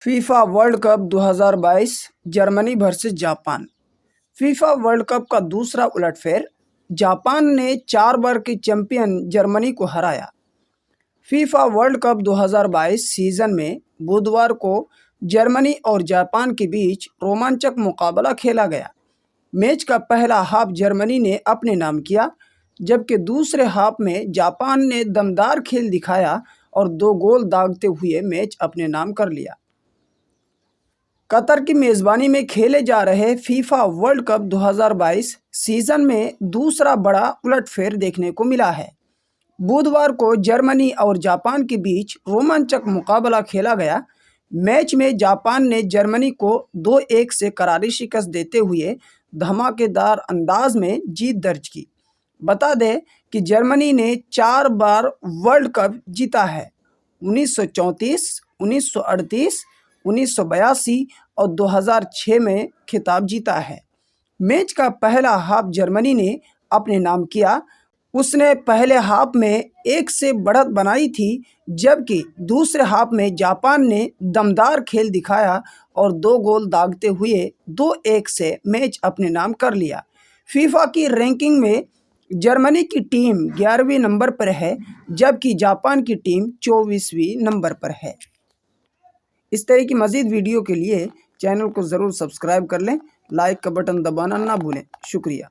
FIFA world cup 2022 Germany versus Japan. FIFA world cup का दूसरा उलटफेर, जापान ने 4 बार के चैंपियन जर्मनी को हराया। फीफा वर्ल्ड कप 2022 सीजन में बुधवार को जर्मनी और जापान के बीच रोमांचक मुकाबला खेला गया। मैच का पहला हाफ जर्मनी ने अपने नाम किया, जबकि दूसरे हाफ में जापान ने दमदार खेल दिखाया और 2 गोल दागते हुए मैच अपने नाम कर लिया। कतर की मेज़बानी में खेले जा रहे फीफा वर्ल्ड कप 2022 सीजन में दूसरा बड़ा उलटफेर देखने को मिला है। बुधवार को जर्मनी और जापान के बीच रोमांचक मुकाबला खेला गया। मैच में जापान ने जर्मनी को 2-1 से करारी शिकस्त देते हुए धमाकेदार अंदाज में जीत दर्ज की। बता दें कि जर्मनी ने 4 बार वर्ल्ड कप जीता है: 1934, 1938, 1982 और 2006 में खिताब जीता है। मैच का पहला हाफ जर्मनी ने अपने नाम किया। उसने पहले हाफ में 1 से बढ़त बनाई थी, जबकि दूसरे हाफ में जापान ने दमदार खेल दिखाया और 2 गोल दागते हुए 2-1 से मैच अपने नाम कर लिया। फीफा की रैंकिंग में जर्मनी की टीम 11वें नंबर पर है, जबकि जापान की टीम 24वें नंबर पर है। इस तरह की मज़ीद वीडियो के लिए चैनल को ज़रूर सब्सक्राइब कर लें, लाइक का बटन दबाना ना भूलें। शुक्रिया।